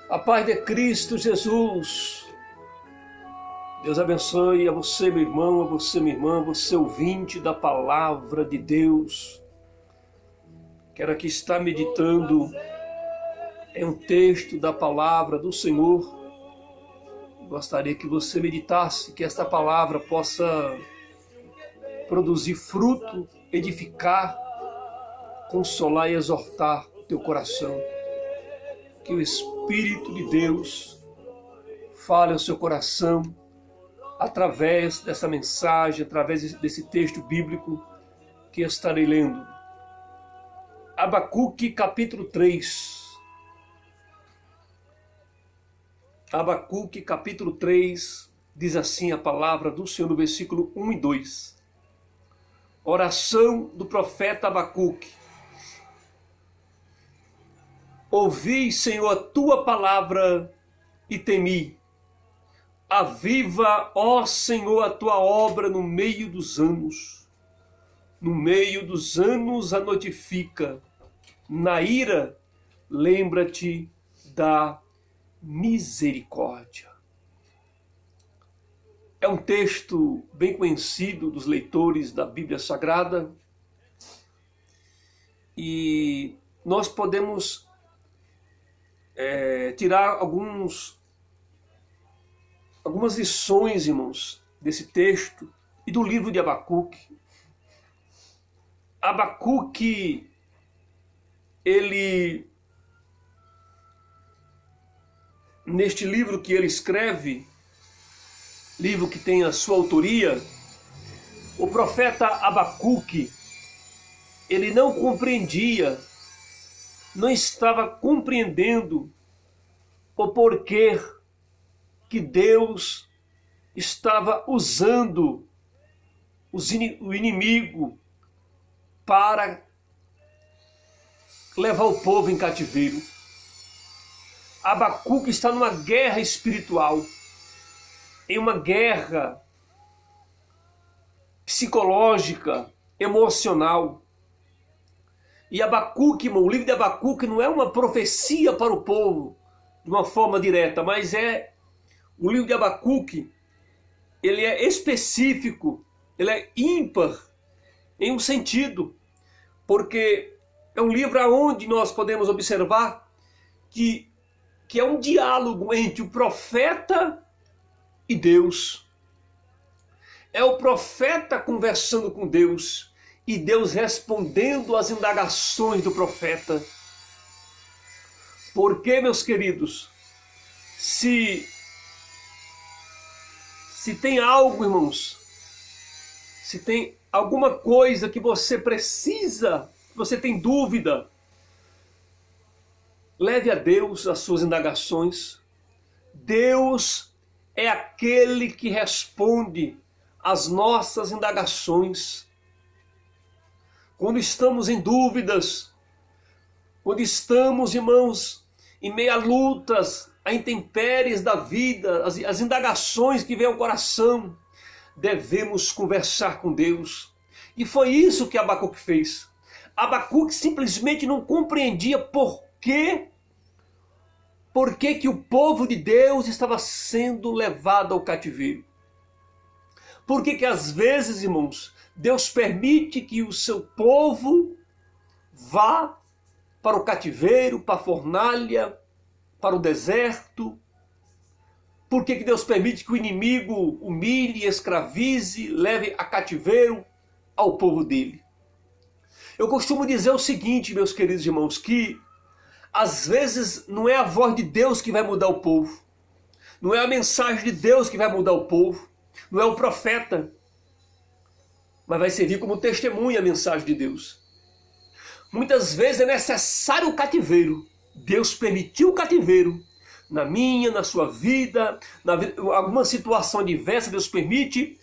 A paz de Cristo Jesus. Deus abençoe a você, meu irmão, a você, minha irmã, você ouvinte da palavra de Deus. Quero aqui estar meditando em um texto da palavra do Senhor. Gostaria que você meditasse, que esta palavra possa produzir fruto, edificar, consolar e exortar o teu coração. Que o Espírito de Deus fale ao seu coração através dessa mensagem, através desse texto bíblico que estarei lendo. Abacuque capítulo 3. Abacuque capítulo 3 diz assim a palavra do Senhor no versículo 1 e 2. Oração do profeta Abacuque. Ouvi, Senhor, a tua palavra e temi. Aviva, ó Senhor, a tua obra no meio dos anos. No meio dos anos a notifica. Na ira, lembra-te da misericórdia. É um texto bem conhecido dos leitores da Bíblia Sagrada. E nós podemos tirar algumas lições, irmãos, desse texto e do livro de Abacuque. Abacuque, neste livro que ele escreve, livro que tem a sua autoria, o profeta Abacuque, ele não compreendia, não estava compreendendo o porquê que Deus estava usando o inimigo para levar o povo em cativeiro. Abacuque está numa guerra espiritual, em uma guerra psicológica, emocional. E Abacuque, irmão, o livro de Abacuque não é uma profecia para o povo de uma forma direta, mas o livro de Abacuque, ele é específico, ele é ímpar em um sentido, porque é um livro onde nós podemos observar que é um diálogo entre o profeta e Deus. É o profeta conversando com Deus e Deus respondendo às indagações do profeta. Porque, meus queridos, se tem algo, irmãos, se tem alguma coisa que você precisa, você tem dúvida, leve a Deus as suas indagações. Deus é aquele que responde às nossas indagações. Quando estamos em dúvidas, quando estamos, irmãos, em meio a lutas, a intempéries da vida, as indagações que vêm ao coração, devemos conversar com Deus. E foi isso que Abacuque fez. Abacuque simplesmente não compreendia por que que o povo de Deus estava sendo levado ao cativeiro. Por que às vezes, irmãos, Deus permite que o seu povo vá para o cativeiro, para a fornalha, para o deserto? Por que Deus permite que o inimigo humilhe, escravize, leve a cativeiro ao povo dele? Eu costumo dizer o seguinte, meus queridos irmãos, que às vezes não é a voz de Deus que vai mudar o povo, não é a mensagem de Deus que vai mudar o povo, não é o profeta, mas vai servir como testemunha a mensagem de Deus. Muitas vezes é necessário o cativeiro. Deus permitiu o cativeiro na minha, na sua vida, alguma situação adversa Deus permite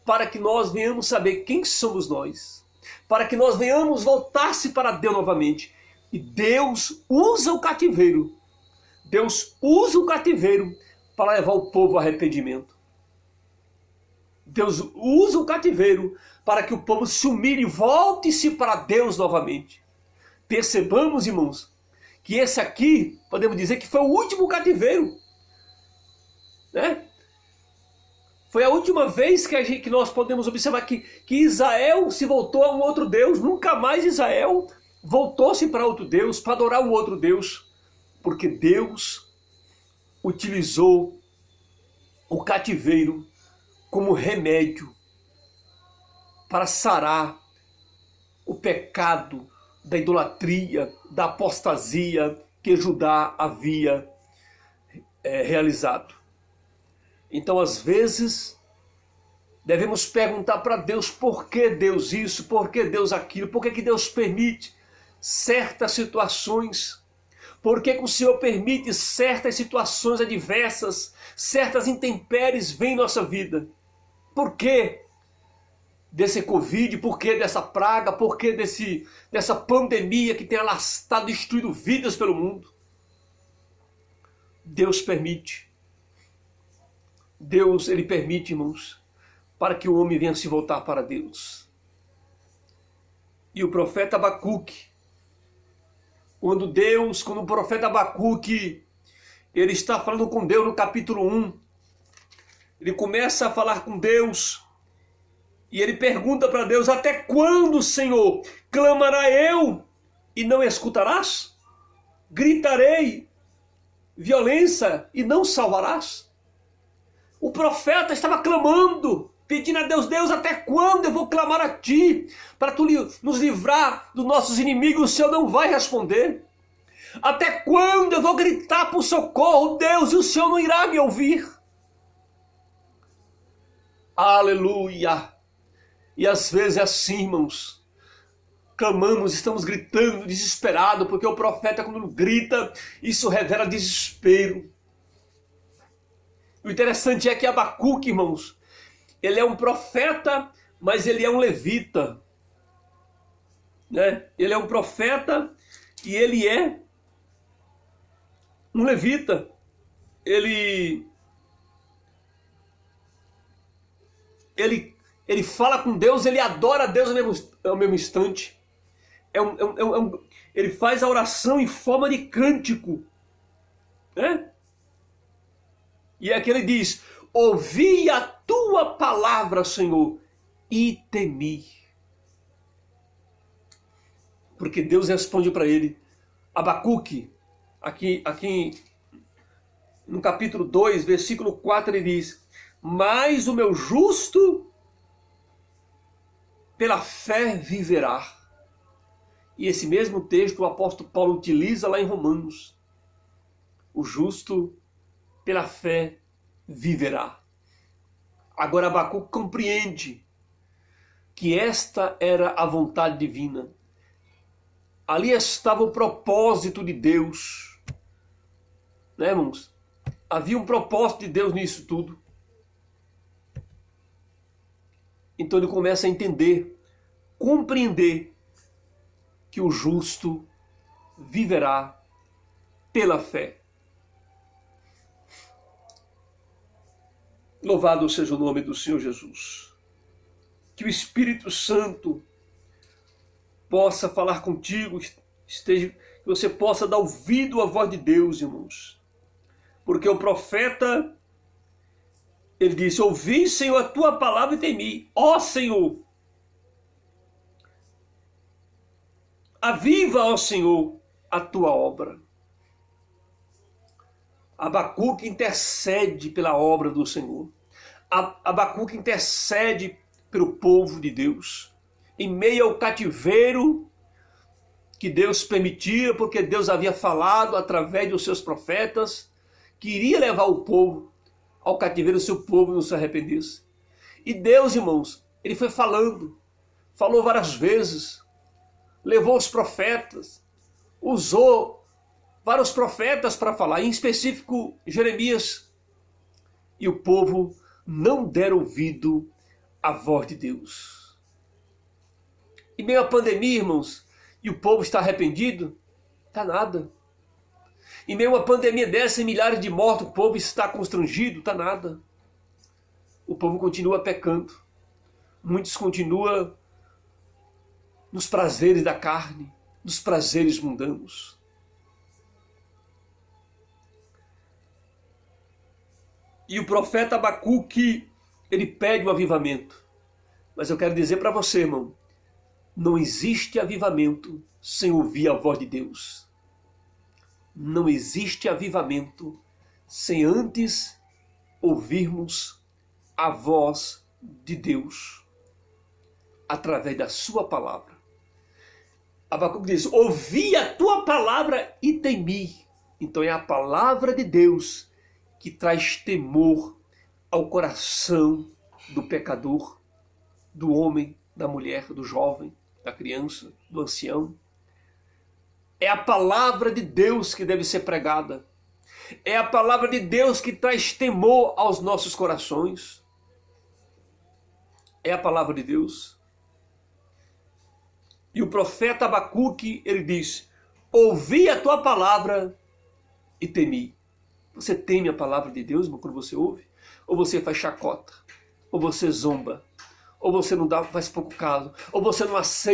para que nós venhamos saber quem somos nós, para que nós venhamos voltar-se para Deus novamente. E Deus usa o cativeiro. Deus usa o cativeiro para levar o povo ao arrependimento. Deus usa o cativeiro para que o povo se humilhe e volte-se para Deus novamente. Percebamos, irmãos, que esse aqui, podemos dizer que foi o último cativeiro, né? Foi a última vez que nós podemos observar que Israel se voltou a um outro Deus. Nunca mais Israel voltou-se para outro Deus, para adorar um outro Deus, porque Deus utilizou o cativeiro como remédio para sarar o pecado da idolatria, da apostasia que Judá havia realizado. Então, às vezes, devemos perguntar para Deus por que Deus isso, por que Deus aquilo, por que Deus permite certas situações, por que o Senhor permite certas situações adversas, certas intempéries vêm em nossa vida. Por que desse Covid, por que dessa praga, por que dessa pandemia que tem alastrado, destruído vidas pelo mundo? Deus permite. Deus, ele permite, irmãos, para que o homem venha se voltar para Deus. E o profeta Abacuque, quando o profeta Abacuque, ele está falando com Deus no capítulo 1, ele começa a falar com Deus, e ele pergunta para Deus: até quando, Senhor, clamará eu e não escutarás? Gritarei violência e não salvarás? O profeta estava clamando, pedindo a Deus: Deus, até quando eu vou clamar a Ti para Tu nos livrar dos nossos inimigos? O Senhor não vai responder. Até quando eu vou gritar por socorro, Deus, e o Senhor não irá me ouvir? Aleluia! E às vezes é assim, irmãos. Clamamos, estamos gritando, desesperado, porque o profeta, quando grita, isso revela desespero. O interessante é que Abacuque, irmãos, ele é um profeta, mas ele é um levita, né? Ele é um profeta e ele é um levita. Ele fala com Deus, ele adora a Deus ao mesmo instante. Ele faz a oração em forma de cântico, né? E aqui ele diz: ouvi a tua palavra, Senhor, e temi. Porque Deus responde para ele. Abacuque, aqui no capítulo 2, versículo 4, ele diz: mas o meu justo pela fé viverá. E esse mesmo texto o apóstolo Paulo utiliza lá em Romanos. O justo pela fé viverá. Agora Abacuque compreende que esta era a vontade divina. Ali estava o propósito de Deus. Né, irmãos? Havia um propósito de Deus nisso tudo. Então ele começa a entender, compreender que o justo viverá pela fé. Louvado seja o nome do Senhor Jesus. Que o Espírito Santo possa falar contigo, que você possa dar ouvido à voz de Deus, irmãos. Porque o profeta, ele disse: ouvi, Senhor, a tua palavra e temi. Ó Senhor, aviva, ó Senhor, a tua obra. Abacuque intercede pela obra do Senhor. Abacuque intercede pelo povo de Deus. Em meio ao cativeiro que Deus permitia, porque Deus havia falado através dos seus profetas que iria levar o povo ao cativeiro se o povo não se arrependesse. E Deus, irmãos, ele foi falou várias vezes, levou os profetas, usou vários profetas para falar, em específico Jeremias, e o povo não deram ouvido à voz de Deus. Em meio à pandemia, irmãos, e o povo está arrependido? Está nada. Em meio a uma pandemia dessa e milhares de mortos, o povo está constrangido? Está nada. O povo continua pecando. Muitos continuam nos prazeres da carne, nos prazeres mundanos. E o profeta Abacuque, ele pede o avivamento. Mas eu quero dizer para você, irmão, não existe avivamento sem ouvir a voz de Deus. Não existe avivamento sem antes ouvirmos a voz de Deus através da sua palavra. Abacuque diz: ouvi a tua palavra e temi. Então é a palavra de Deus que traz temor ao coração do pecador, do homem, da mulher, do jovem, da criança, do ancião. É a palavra de Deus que deve ser pregada. É a palavra de Deus que traz temor aos nossos corações. É a palavra de Deus. E o profeta Abacuque, ele diz: ouvi a tua palavra e temi. Você teme a palavra de Deus, irmão, quando você ouve? Ou você faz chacota? Ou você zomba? Ou você não faz pouco caso? Ou você não aceita